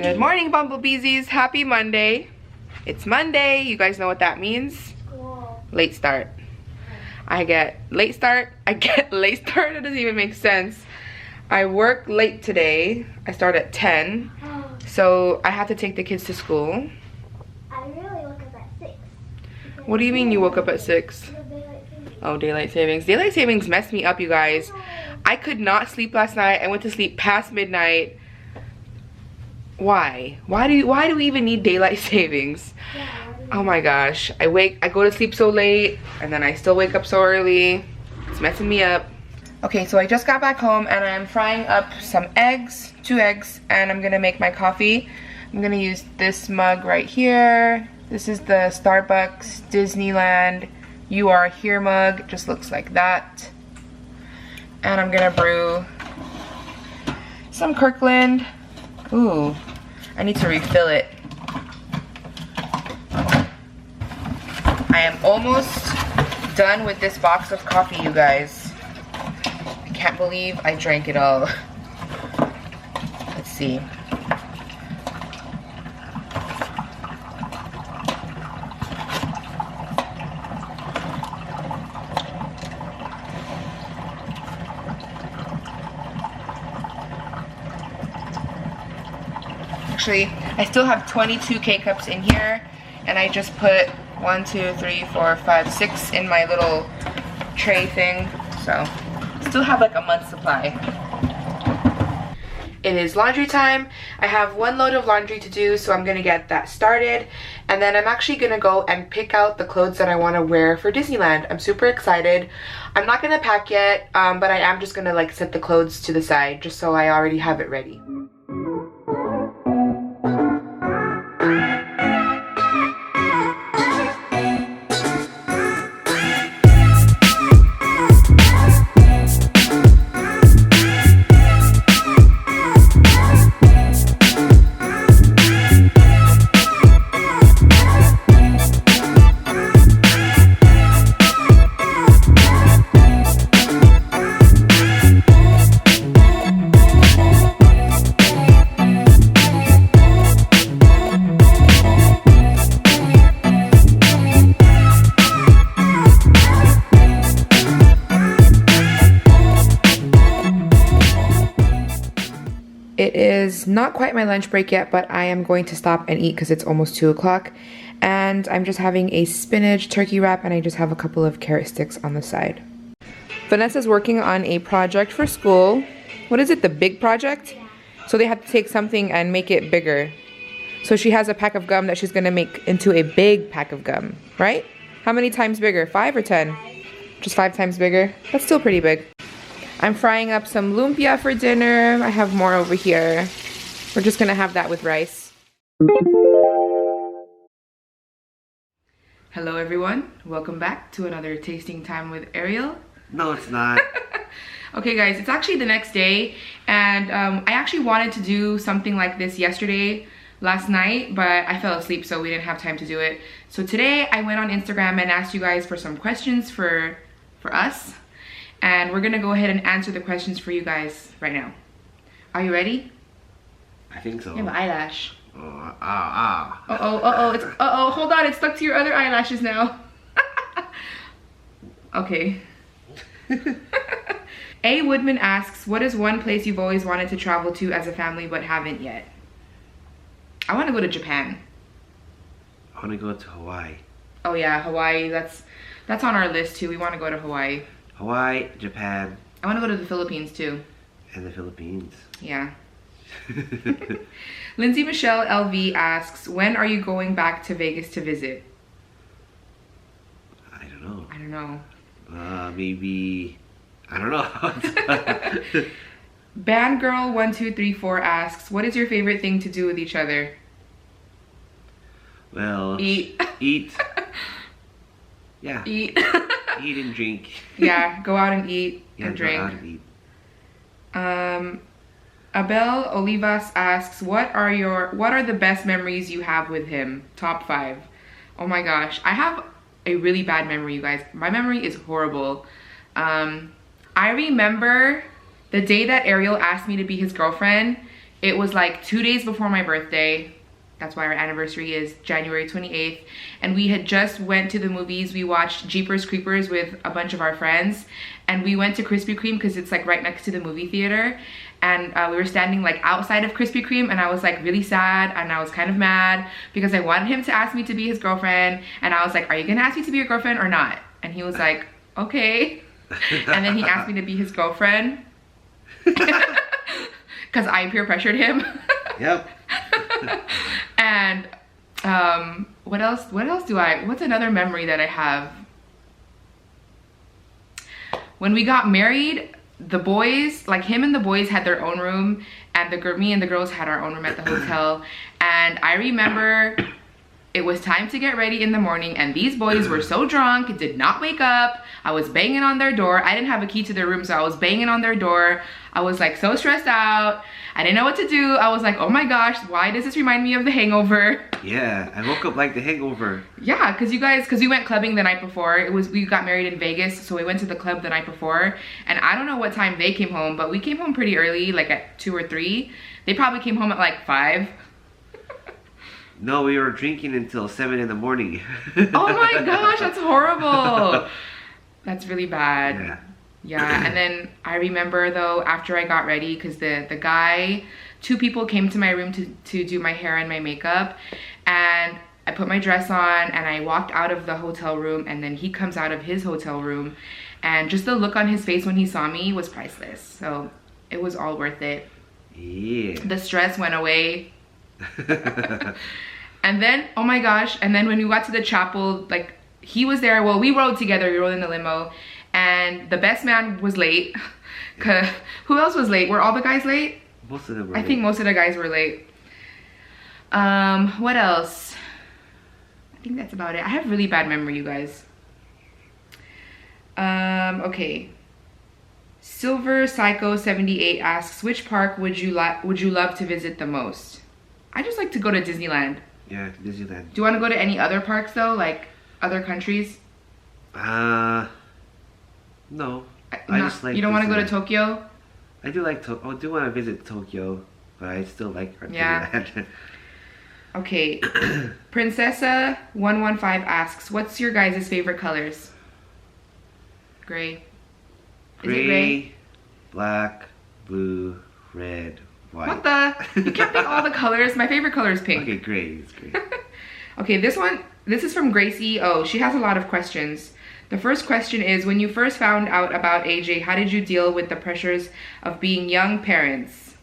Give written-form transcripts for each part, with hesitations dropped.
Good morning, Bumblebeezies. Happy Monday. It's Monday. You guys know what that means? Cool. Late start. I get late start. It doesn't even make sense. I work late today. I start at 10. So I have to take the kids to school. I really woke up at 6. What do you mean you woke up at 6? Oh, daylight savings. Daylight savings messed me up, you guys. I could not sleep last night. I went to sleep past midnight. Why? Why do we even need daylight savings? Oh my gosh. I go to sleep so late and then I still wake up so early. It's messing me up. Okay, so I just got back home and I'm frying up some eggs, 2 eggs, and I'm gonna make my coffee. I'm gonna use this mug right here. This is the Starbucks Disneyland You Are Here mug. It just looks like that. And I'm gonna brew some Kirkland. Ooh, I need to refill it. I am almost done with this box of coffee, you guys. I can't believe I drank it all. Let's see. Actually, I still have 22 K-cups in here, and I just put 1, 2, 3, 4, 5, 6 in my little tray thing, so still have like a month's supply. It is laundry time. I have 1 load of laundry to do, so I'm gonna get that started, and then I'm actually gonna go and pick out the clothes that I want to wear for Disneyland. I'm super excited. I'm not gonna pack yet, but I am just gonna like set the clothes to the side just so I already have it ready. It is not quite my lunch break yet, but I am going to stop and eat because it's almost 2 o'clock. And I'm just having a spinach turkey wrap, and I just have a couple of carrot sticks on the side. Vanessa's working on a project for school. What is it, the big project? So they have to take something and make it bigger. So she has a pack of gum that she's gonna make into a big pack of gum, right? How many times bigger, 5 or 10? Just 5 times bigger? That's still pretty big. I'm frying up some lumpia for dinner. I have more over here. We're just gonna have that with rice. Hello everyone, welcome back to another tasting time with Ariel. No, it's not. Okay guys, it's actually the next day, and I actually wanted to do something like this last night, but I fell asleep, so we didn't have time to do it. So today I went on Instagram and asked you guys for some questions for us. And we're gonna go ahead and answer the questions for you guys right now. Are you ready? I think so. You have an eyelash. Uh-oh, it's hold on, it's stuck to your other eyelashes now. Okay. A. Woodman asks, what is one place you've always wanted to travel to as a family but haven't yet? I wanna go to Japan. I wanna go to Hawaii. Oh yeah, Hawaii, that's on our list too. We wanna go to Hawaii. Hawaii, Japan. I want to go to the Philippines too. And the Philippines. Yeah. Lindsay Michelle LV asks, when are you going back to Vegas to visit? I don't know. I don't know. Maybe, I don't know. Bandgirl1234 asks, what is your favorite thing to do with each other? Well, eat. Eat. Yeah. Eat. Eat and drink. Yeah, go out and eat and drink. Go out and eat. Abel Olivas asks, what are the best memories you have with him? Top 5. Oh my gosh, I have a really bad memory, you guys. My memory is horrible. I remember the day that Ariel asked me to be his girlfriend. It was like 2 days before my birthday. That's why our anniversary is January 28th. And we had just went to the movies. We watched Jeepers Creepers with a bunch of our friends. And we went to Krispy Kreme because it's like right next to the movie theater. And we were standing like outside of Krispy Kreme, and I was like really sad, and I was kind of mad because I wanted him to ask me to be his girlfriend. And I was like, are you gonna ask me to be your girlfriend or not? And he was like, okay. And then he asked me to be his girlfriend because I peer pressured him. Yep. And what's another memory that I have? When we got married, the boys, like him and the boys had their own room, and me and the girls had our own room at the hotel. And I remember it was time to get ready in the morning, and these boys were so drunk, did not wake up. I was banging on their door. I didn't have a key to their room, so I was banging on their door. I was like so stressed out. I didn't know what to do. I was like, oh my gosh, why does this remind me of The Hangover? Yeah, I woke up like The Hangover. Yeah, because we went clubbing the night before. We got married in Vegas, so we went to the club the night before. And I don't know what time they came home, but we came home pretty early, like at 2 or 3. They probably came home at like 5. No, we were drinking until 7 in the morning. Oh my gosh, that's horrible. That's really bad. Yeah. Yeah, and then I remember though, after I got ready, because the guy, 2 people came to my room to do my hair and my makeup, and I put my dress on and I walked out of the hotel room, and then he comes out of his hotel room, and just the look on his face when he saw me was priceless. So it was all worth it. Yeah. The stress went away. And then, oh my gosh, and then when we got to the chapel, like he was there. Well, we rode together, we rode in the limo, and the best man was late. Who else was late? Were all the guys late? Most of them were I think most of the guys were late. What else? I think that's about it. I have really bad memory, you guys. Okay. Silver Psycho 78 asks, which park would you love to visit the most? I just like to go to Disneyland. Yeah, Disneyland. Do you want to go to any other parks though, like other countries? No. I just like. You don't want to go to Disneyland. Tokyo? I do like I do want to visit Tokyo, but I still like Disneyland. Okay. Princessa 115 asks, what's your guys' favorite colors? Gray. Is it gray? Black, blue, red, white. What the? You can't pick all the colors. My favorite color is pink. Okay, gray. It's gray. Okay, this is from Gracie. Oh, she has a lot of questions. The first question is, when you first found out about AJ, how did you deal with the pressures of being young parents?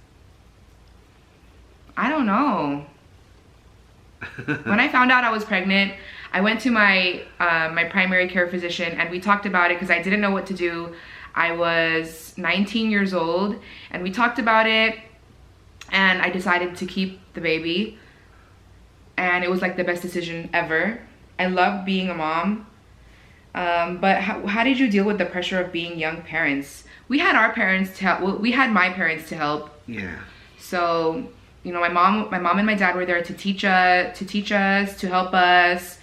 I don't know. When I found out I was pregnant, I went to my my primary care physician, and we talked about it because I didn't know what to do. I was 19 years old, and we talked about it, and I decided to keep the baby, and it was like the best decision ever. I love being a mom, but how did you deal with the pressure of being young parents? We had our parents to help. Well, we had my parents to help. Yeah. So, you know, my mom and my dad were there to teach us, to help us.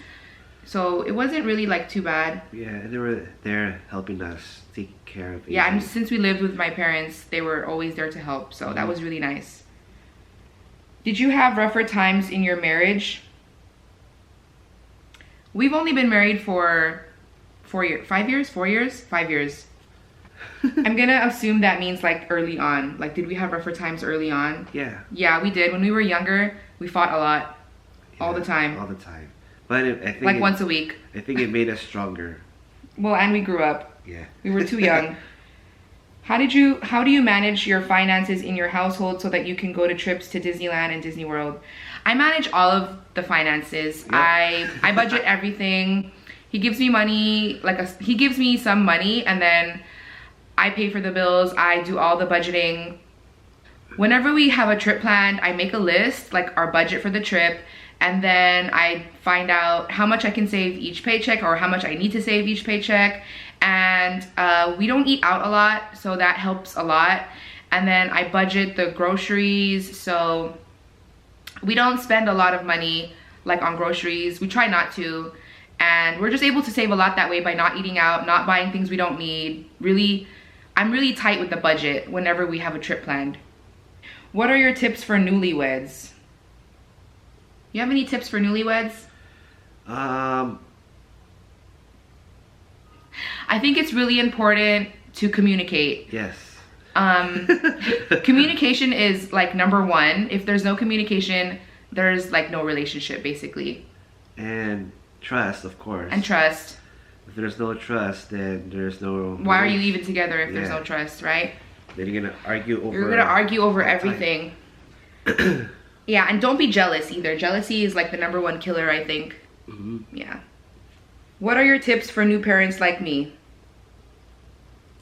So it wasn't really like too bad. Yeah, they were there helping us take care of. Yeah, AJ. and since we lived with my parents, they were always there to help. So that was really nice. Did you have rougher times in your marriage? We've only been married for 4 years, 5 years, 4 years, 5 years. I'm gonna assume that means like early on. Like, did we have rougher times early on? Yeah. Yeah, we did. When we were younger, we fought a lot. Yeah, all the time. All the time. But I think like once a week. I think it made us stronger. Well, and we grew up. Yeah. We were too young. How do you manage your finances in your household so that you can go to trips to Disneyland and Disney World? I manage all of the finances. Yep. I budget everything. He gives me money, he gives me some money, and then I pay for the bills. I do all the budgeting. Whenever we have a trip planned, I make a list, like our budget for the trip, and then I find out how much I can save each paycheck or how much I need to save each paycheck. And we don't eat out a lot, so that helps a lot. And then I budget the groceries, so we don't spend a lot of money like on groceries. We try not to. And we're just able to save a lot that way by not eating out, not buying things we don't need. Really, I'm really tight with the budget whenever we have a trip planned. What are your tips for newlyweds? You have any tips for newlyweds? I think it's really important to communicate. Yes. Communication is like number one. If there's no communication, there's like no relationship basically. And trust, of course. And trust. If there's no trust, then there's no... Why are you even together if there's no trust, right? Then you're gonna argue over... You're gonna argue over everything. Yeah, and don't be jealous either. Jealousy is like the number one killer, I think. Yeah. What are your tips for new parents like me?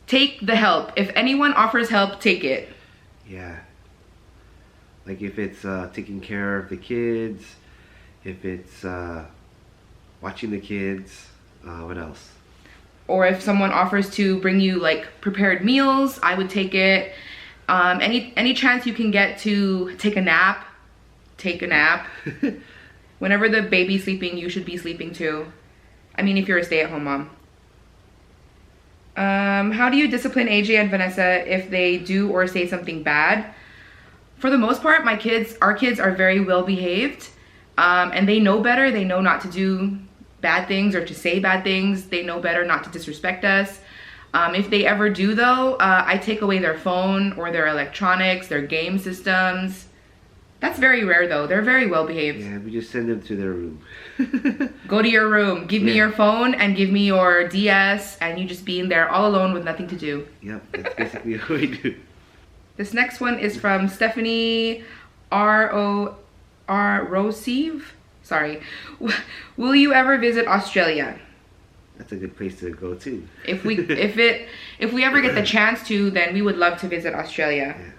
Take the help. If anyone offers help, take it. Yeah. Like if it's taking care of the kids, if it's watching the kids, what else? Or if someone offers to bring you like prepared meals, I would take it. Any chance you can get to take a nap, take a nap. Whenever the baby's sleeping, you should be sleeping too. I mean, if you're a stay-at-home mom. How do you discipline AJ and Vanessa if they do or say something bad? For the most part, our kids are very well behaved, and they know better. They know not to do bad things or to say bad things. They know better not to disrespect us. If they ever do though, I take away their phone or their electronics, their game systems. That's very rare though. They're very well behaved. Yeah, we just send them to their room. Go to your room. Give me your phone and give me your DS, and you just be in there all alone with nothing to do. Yep, that's basically what we do. This next one is from Stephanie Rosive. Sorry. Will you ever visit Australia? That's a good place to go too. If we ever get the chance to, then we would love to visit Australia. Yeah.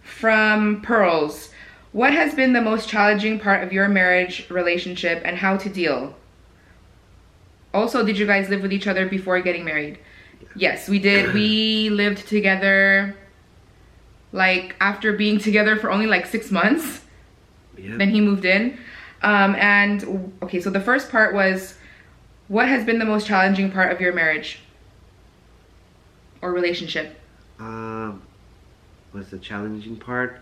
From Pearls, what has been the most challenging part of your marriage relationship and how to deal? Also, did you guys live with each other before getting married? Yes, we did. We lived together like after being together for only like 6 months. Yep. Then he moved in. And okay, so the first part was, what has been the most challenging part of your marriage or relationship? Was the challenging part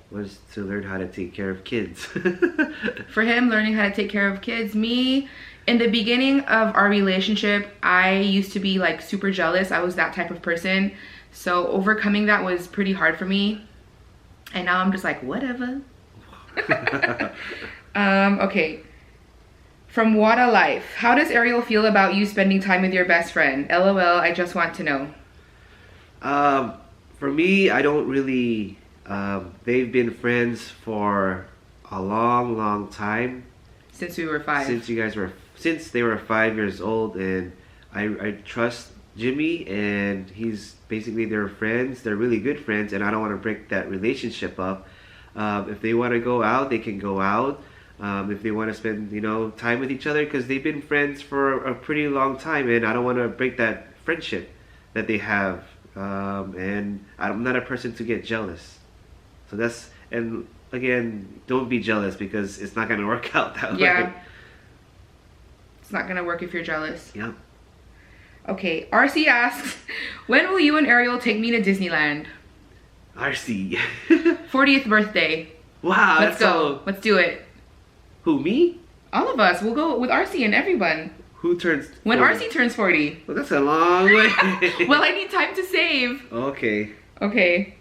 was to learn how to take care of kids. For him, learning how to take care of kids. Me, in the beginning of our relationship, I used to be like super jealous. I was that type of person. So overcoming that was pretty hard for me. And now I'm just like, whatever. Okay. From What a Life. How does Ariel feel about you spending time with your best friend? LOL, I just want to know. For me, I don't really, they've been friends for a long time. Since we were 5. Since they were 5 years old, and I trust Jimmy, and he's basically their friends. They're really good friends, and I don't want to break that relationship up. If they want to go out, they can go out. If they want to spend, time with each other, because they've been friends for a pretty long time, and I don't want to break that friendship that they have. And I'm not a person to get jealous. So and again, don't be jealous, because it's not going to work out that way. Yeah. It's not going to work if you're jealous. Yeah. Okay, RC asks, when will you and Ariel take me to Disneyland? RC. 40th birthday. Wow. Let's go. Let's do it. Who, me? All of us. We'll go with RC and everyone. Who turns 40? When RC turns 40. Well, that's a long way. Well, I need time to save. Okay. Okay.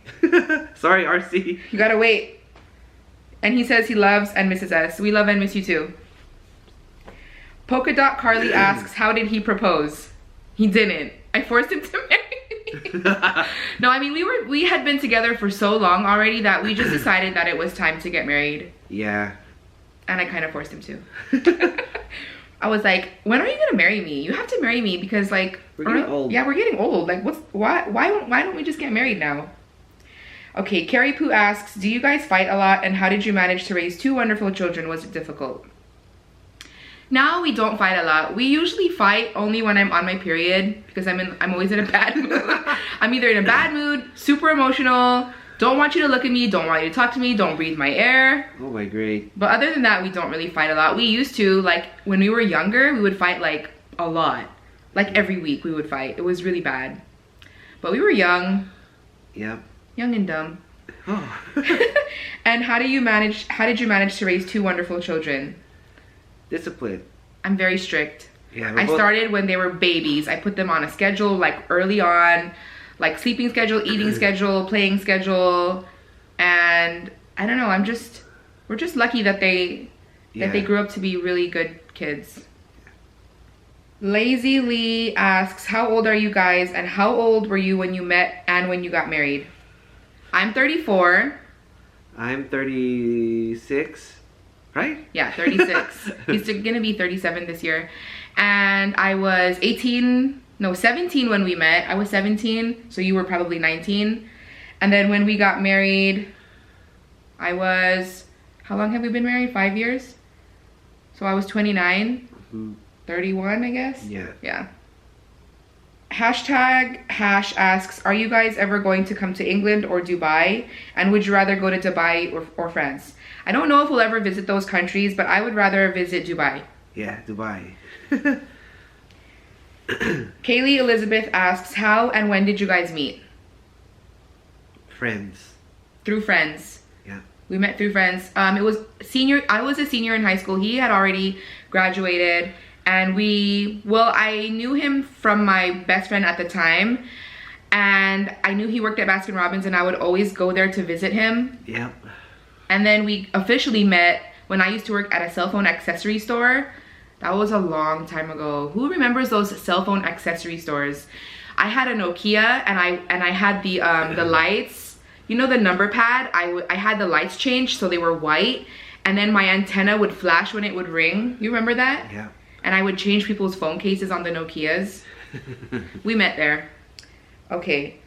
Sorry, RC. You gotta wait. And he says he loves and misses us. We love and miss you too. Polka Dot Carly asks, how did he propose? He didn't. I forced him to marry me. No, I mean, we had been together for so long already that we just decided that it was time to get married. Yeah. And I kind of forced him to. I was like, when are you gonna marry me? You have to marry me, because like we're getting old. Yeah, we're getting old. Like, why don't we just get married now? Okay, Carrie Poo asks, do you guys fight a lot, and how did you manage to raise 2 wonderful children? Was it difficult? Now we don't fight a lot. We usually fight only when I'm on my period, because I'm always in a bad mood. I'm either in a bad mood, super emotional, don't want you to look at me, don't want you to talk to me, don't breathe my air. Oh my great. But other than that, we don't really fight a lot. We used to, like when we were younger, we would fight like a lot. Like every week we would fight. It was really bad. But we were young. Yep. Young and dumb. Oh. And how did you manage to raise two wonderful children? Discipline. I'm very strict. Yeah, I started when they were babies. I put them on a schedule like early on, like sleeping schedule, eating schedule, playing schedule, and I don't know, we're just lucky that they grew up to be really good kids. Lazy Lee asks, how old are you guys and how old were you when you met and when you got married? I'm 34. I'm 36, right? Yeah, 36. He's gonna be 37 this year. And I was 17 when we met. I was 17, so you were probably 19. And then when we got married, I was, how long have we been married? 5 years? So I was 29, 31, I guess? Yeah. Yeah. Hashtag Hash asks, are you guys ever going to come to England or Dubai? And would you rather go to Dubai or France? I don't know if we'll ever visit those countries, but I would rather visit Dubai. Yeah, Dubai. Kaylee Elizabeth asks, how and when did you guys meet? Friends. Through friends. Yeah. We met through friends. I was a senior in high school. He had already graduated. And I knew him from my best friend at the time. And I knew he worked at Baskin Robbins and I would always go there to visit him. Yep. And then we officially met when I used to work at a cell phone accessory store. That was a long time ago. Who remembers those cell phone accessory stores? I had a Nokia and I had the lights. You know the number pad? I had the lights changed so they were white. And then my antenna would flash when it would ring. You remember that? Yeah. And I would change people's phone cases on the Nokias. We met there. Okay.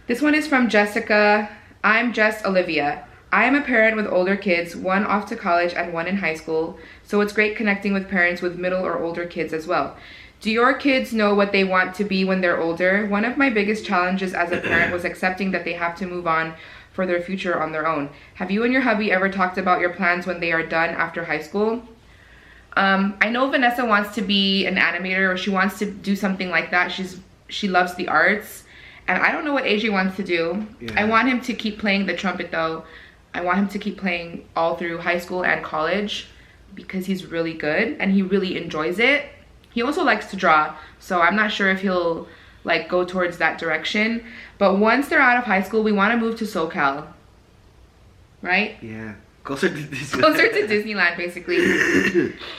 This one is from Jessica. I'm Jess Olivia. I am a parent with older kids, one off to college and one in high school, so it's great connecting with parents with middle or older kids as well. Do your kids know what they want to be when they're older? One of my biggest challenges as a parent was accepting that they have to move on for their future on their own. Have you and your hubby ever talked about your plans when they are done after high school? I know Vanessa wants to be an animator or she wants to do something like that. She loves the arts. And I don't know what AJ wants to do. Yeah. I want him to keep playing the trumpet though. I want him to keep playing all through high school and college because he's really good and he really enjoys it. He also likes to draw, so I'm not sure if he'll like go towards that direction. But once they're out of high school, we want to move to SoCal, right? Yeah. Closer to Disneyland. Closer to Disneyland, basically.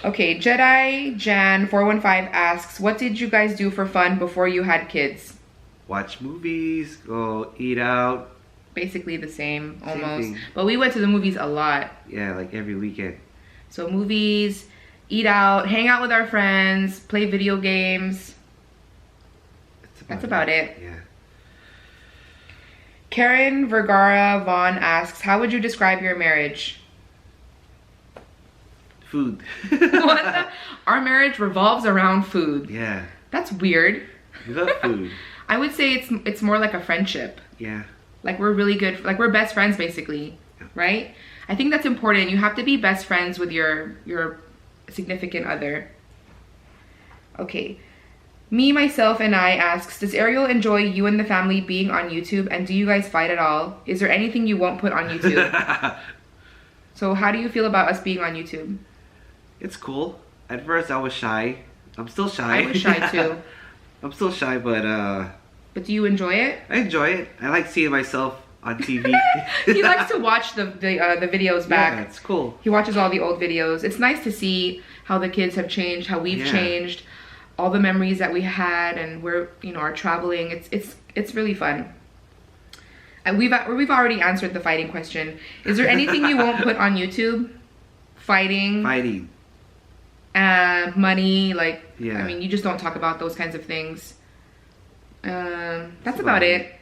Okay, Jedi Jan 415 asks, what did you guys do for fun before you had kids? Watch movies, go eat out. Basically the same, almost. But we went to the movies a lot. Yeah, like every weekend. So movies, eat out, hang out with our friends, play video games. That's about it. Yeah. Karen Vergara Vaughn asks, how would you describe your marriage? Food. Our marriage revolves around food. Yeah. That's weird. We love food. I would say it's more like a friendship. Yeah. Like we're really good, like we're best friends basically, right? I think that's important. You have to be best friends with your significant other. Okay. Me, myself, and I asks, does Ariel enjoy you and the family being on YouTube, and do you guys fight at all? Is there anything you won't put on YouTube? So how do you feel about us being on YouTube? It's cool. At first I was shy. I'm still shy. I was shy too. I'm still shy, but do you enjoy it? I enjoy it. I like seeing myself on TV. He likes to watch the videos back. Yeah, it's cool. He watches all the old videos. It's nice to see how the kids have changed, how we've changed, all the memories that we had, and we're are traveling. It's really fun. And we've already answered the fighting question. Is there anything you won't put on YouTube? Fighting. Fighting. Money, like yeah. I mean, you just don't talk about those kinds of things. That's about it.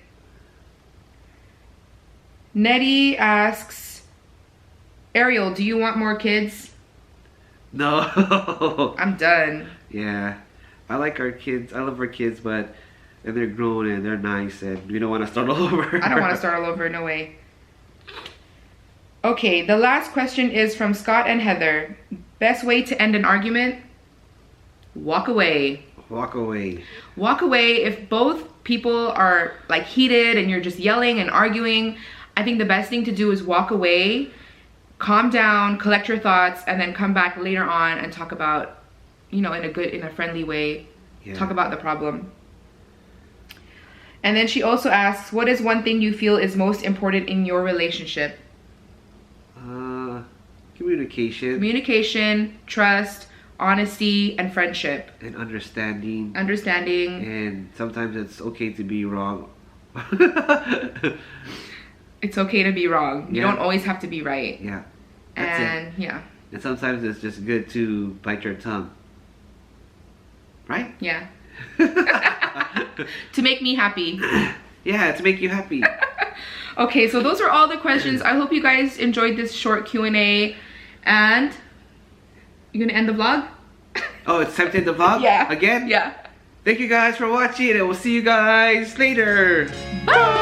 Nettie asks, Ariel, do you want more kids? No. I'm done. Yeah. I like our kids. I love our kids, but and they're grown and they're nice and we don't want to start all over. I don't want to start all over, no way. Okay, the last question is from Scott and Heather. Best way to end an argument? Walk away. Walk away. Walk away. If both people are like heated and you're just yelling and arguing, I think the best thing to do is walk away, calm down, collect your thoughts, and then come back later on and talk about, you know, in a friendly way, talk about the problem. And then she also asks, what is one thing you feel is most important in your relationship? Communication. Communication, trust, honesty, and friendship. And understanding. Understanding. And sometimes it's okay to be wrong. It's okay to be wrong. You don't always have to be right. Yeah. And And sometimes it's just good to bite your tongue. Right? Yeah. To make me happy. Yeah, to make you happy. Okay, so those are all the questions. I hope you guys enjoyed this short Q&A. And you gonna end the vlog? Oh, it's time to end the vlog? Yeah. Again? Yeah. Thank you guys for watching, and we'll see you guys later. Bye!